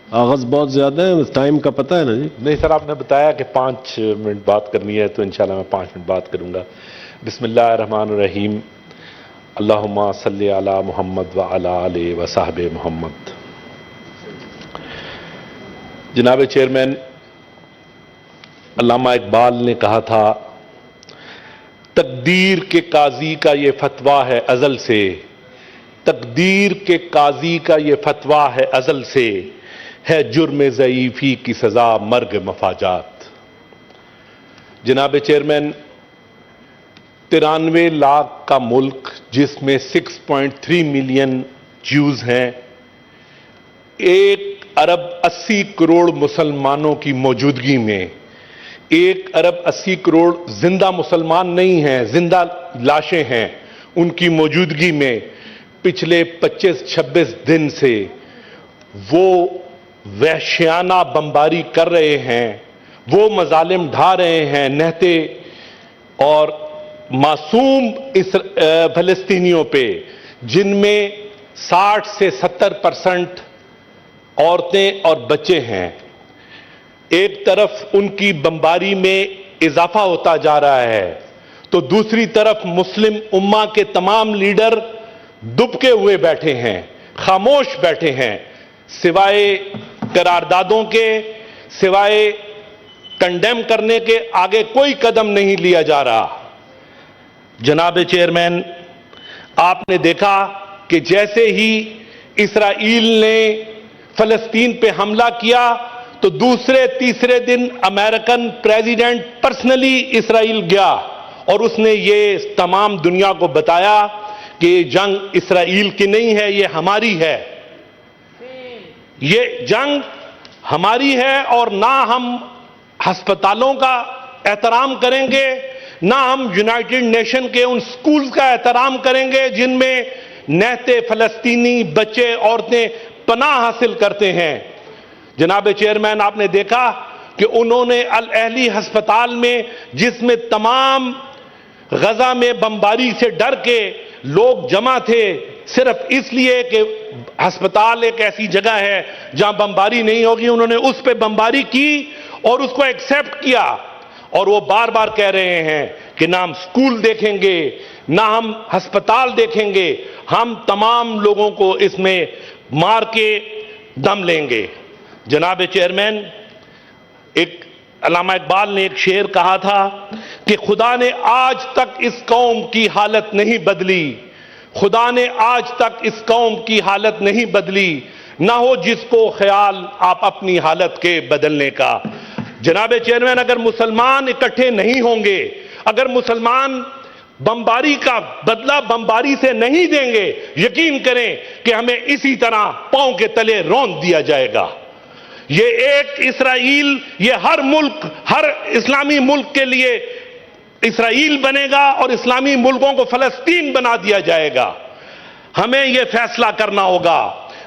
آغاز بہت زیادہ ہے، ٹائم کا پتہ ہے نا جی؟ نہیں سر، آپ نے بتایا کہ 5 منٹ بات کرنی ہے تو انشاءاللہ میں 5 منٹ بات کروں گا۔ بسم اللہ الرحمن الرحیم، اللہم صلی علی محمد وعلی آلہ وصحبہ محمد۔ جناب چیئرمین، علامہ اقبال نے کہا تھا، تقدیر کے قاضی کا یہ فتویٰ ہے ازل سے، تقدیر کے قاضی کا یہ فتویٰ ہے ازل سے، ہے جرم ضعیفی کی سزا مرگ مفاجات۔ جناب چیئرمین، 93 لاکھ کا ملک جس میں 6.3 ملین جیوز ہیں، 1 ارب 80 کروڑ مسلمانوں کی موجودگی میں، 1 ارب 80 کروڑ زندہ مسلمان نہیں ہیں، زندہ لاشیں ہیں، ان کی موجودگی میں پچھلے 25-26 دن سے وہ وحشیانہ بمباری کر رہے ہیں، وہ مظالم ڈھا رہے ہیں نہتے اور معصوم فلسطینیوں پہ، جن میں 60 سے 70% عورتیں اور بچے ہیں۔ ایک طرف ان کی بمباری میں اضافہ ہوتا جا رہا ہے تو دوسری طرف مسلم امہ کے تمام لیڈر دبکے ہوئے بیٹھے ہیں، خاموش بیٹھے ہیں، سوائے قراردادوں کے، سوائے کنڈیم کرنے کے آگے کوئی قدم نہیں لیا جا رہا۔ جناب چیئرمین، آپ نے دیکھا کہ جیسے ہی اسرائیل نے فلسطین پہ حملہ کیا تو دوسرے تیسرے دن امریکن پریزیڈنٹ پرسنلی اسرائیل گیا اور اس نے یہ تمام دنیا کو بتایا کہ یہ جنگ اسرائیل کی نہیں ہے، یہ ہماری ہے، یہ جنگ ہماری ہے، اور نہ ہم ہسپتالوں کا احترام کریں گے، نہ ہم یونائٹڈ نیشن کے ان سکولز کا احترام کریں گے جن میں نہتے فلسطینی بچے عورتیں پناہ حاصل کرتے ہیں۔ جناب چیئرمین، آپ نے دیکھا کہ انہوں نے الاہلی ہسپتال میں، جس میں تمام غزہ میں بمباری سے ڈر کے لوگ جمع تھے، صرف اس لیے کہ ہسپتال ایک ایسی جگہ ہے جہاں بمباری نہیں ہوگی، انہوں نے اس پہ بمباری کی اور اس کو ایکسیپٹ کیا، اور وہ بار بار کہہ رہے ہیں کہ نہ ہم سکول دیکھیں گے، نہ ہم ہسپتال دیکھیں گے، ہم تمام لوگوں کو اس میں مار کے دم لیں گے۔ جناب چیئرمین، ایک علامہ اقبال نے ایک شعر کہا تھا کہ خدا نے آج تک اس قوم کی حالت نہیں بدلی، خدا نے آج تک اس قوم کی حالت نہیں بدلی، نہ ہو جس کو خیال آپ اپنی حالت کے بدلنے کا۔ جناب چیئرمین، اگر مسلمان اکٹھے نہیں ہوں گے، اگر مسلمان بمباری کا بدلہ بمباری سے نہیں دیں گے، یقین کریں کہ ہمیں اسی طرح پاؤں کے تلے روند دیا جائے گا۔ یہ ایک اسرائیل، یہ ہر ملک، ہر اسلامی ملک کے لیے اسرائیل بنے گا اور اسلامی ملکوں کو فلسطین بنا دیا جائے گا۔ ہمیں یہ فیصلہ کرنا ہوگا۔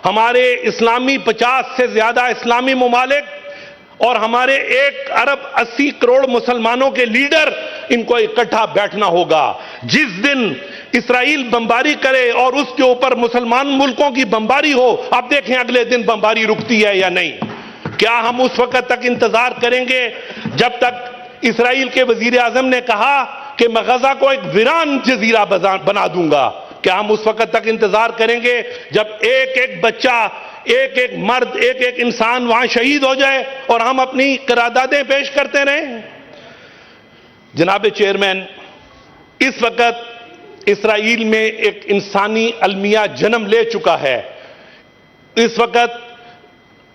ہمارے اسلامی 50 سے زیادہ اسلامی ممالک اور ہمارے 1 ارب 80 کروڑ مسلمانوں کے لیڈر، ان کو اکٹھا بیٹھنا ہوگا۔ جس دن اسرائیل بمباری کرے اور اس کے اوپر مسلمان ملکوں کی بمباری ہو، آپ دیکھیں اگلے دن بمباری رکتی ہے یا نہیں۔ کیا ہم اس وقت تک انتظار کریں گے جب تک اسرائیل کے وزیر اعظم نے کہا کہ میں غزہ کو ایک ویران جزیرہ بنا دوں گا؟ کیا ہم اس وقت تک انتظار کریں گے جب ایک ایک بچہ، ایک ایک مرد، ایک ایک انسان وہاں شہید ہو جائے اور ہم اپنی قراردادیں پیش کرتے رہیں؟ جناب چیئرمین، اس وقت اسرائیل میں ایک انسانی المیہ جنم لے چکا ہے۔ اس وقت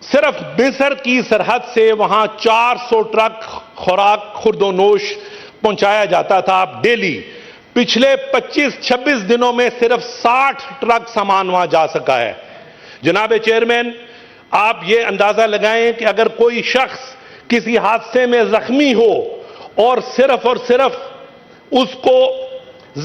صرف مصر کی سرحد سے وہاں 400 ٹرک خوراک خورد و نوش پہنچایا جاتا تھا ڈیلی۔ پچھلے 25-26 دنوں میں صرف 60 ٹرک سامان وہاں جا سکا ہے۔ جناب چیئرمین، آپ یہ اندازہ لگائیں کہ اگر کوئی شخص کسی حادثے میں زخمی ہو اور صرف اس کو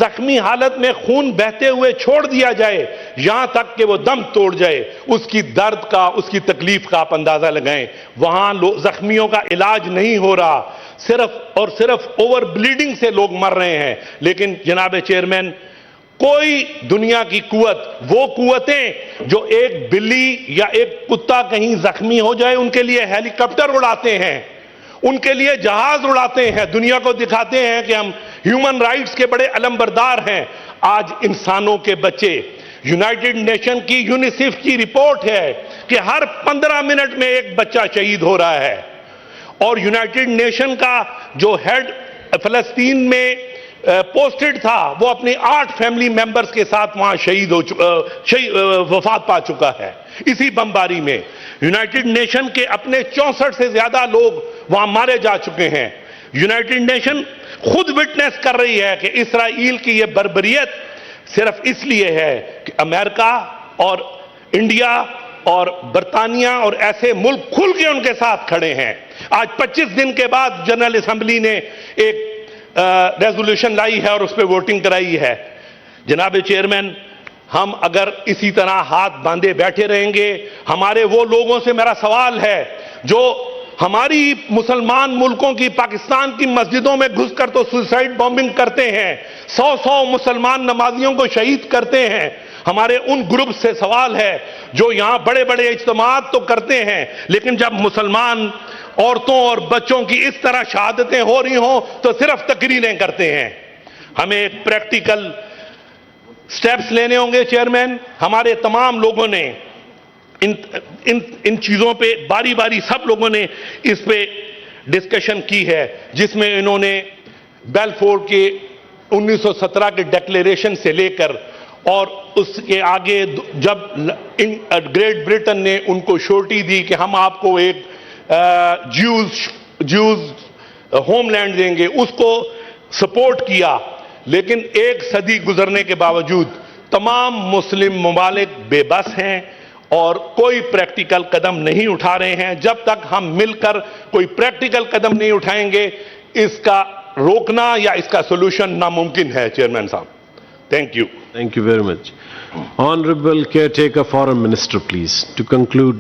زخمی حالت میں خون بہتے ہوئے چھوڑ دیا جائے یہاں تک کہ وہ دم توڑ جائے، اس کی درد کا، اس کی تکلیف کا آپ اندازہ لگائیں۔ وہاں زخمیوں کا علاج نہیں ہو رہا، صرف اوور بلیڈنگ سے لوگ مر رہے ہیں۔ لیکن جناب چیئرمین، کوئی دنیا کی قوت، وہ قوتیں جو ایک بلی یا ایک کتا کہیں زخمی ہو جائے ان کے لیے ہیلی کاپٹر اڑاتے ہیں، ان کے لیے جہاز اڑاتے ہیں، دنیا کو دکھاتے ہیں کہ ہم ہیومن رائٹس کے بڑے علمبردار ہیں، آج انسانوں کے بچے، یونائٹڈ نیشن کی یونیسیف کی رپورٹ ہے کہ ہر 15 منٹ میں ایک بچہ شہید ہو رہا ہے، اور یونائٹڈ نیشن کا جو ہیڈ فلسطین میں پوسٹڈ تھا وہ اپنی 8 فیملی ممبرز کے ساتھ وہاں وفات پا چکا ہے اسی بمباری میں۔ یونائٹڈ نیشن کے اپنے 64 سے زیادہ لوگ وہاں مارے جا چکے ہیں۔ یونائٹڈ نیشن خود وٹنس کر رہی ہے کہ اسرائیل کی یہ بربریت صرف اس لیے ہے کہ امریکہ اور انڈیا اور برطانیہ اور ایسے ملک کھل کے ان کے ساتھ کھڑے ہیں۔ آج 25 دن کے بعد جنرل اسمبلی نے ایک ریزولوشن لائی ہے اور اس پہ ووٹنگ کرائی ہے۔ جناب چیئرمین، ہم اگر اسی طرح ہاتھ باندھے بیٹھے رہیں گے، ہمارے وہ لوگوں سے میرا سوال ہے جو ہماری مسلمان ملکوں کی، پاکستان کی مسجدوں میں گھس کر تو سوسائیڈ بامبنگ کرتے ہیں، 100 مسلمان نمازیوں کو شہید کرتے ہیں، ہمارے ان گروپ سے سوال ہے جو یہاں بڑے بڑے اجتماعات تو کرتے ہیں لیکن جب مسلمان عورتوں اور بچوں کی اس طرح شہادتیں ہو رہی ہوں تو صرف تقریریں کرتے ہیں۔ ہمیں ایک پریکٹیکل سٹیپس لینے ہوں گے چیئرمین۔ ہمارے تمام لوگوں نے ان چیزوں پہ باری باری سب لوگوں نے اس پہ ڈسکشن کی ہے، جس میں انہوں نے بیلفور کے 1917 کے ڈیکلیریشن سے لے کر اور اس کے آگے جب گریٹ برٹن نے ان کو شورٹی دی کہ ہم آپ کو ایک جیوز ہوم لینڈ دیں گے، اس کو سپورٹ کیا، لیکن ایک صدی گزرنے کے باوجود تمام مسلم ممالک بے بس ہیں اور کوئی پریکٹیکل قدم نہیں اٹھا رہے ہیں۔ جب تک ہم مل کر کوئی پریکٹیکل قدم نہیں اٹھائیں گے اس کا روکنا یا اس کا سولوشن ناممکن ہے۔ چیئرمین صاحب، thank you. Thank you very much. Honorable Caretaker Foreign Minister, please, to conclude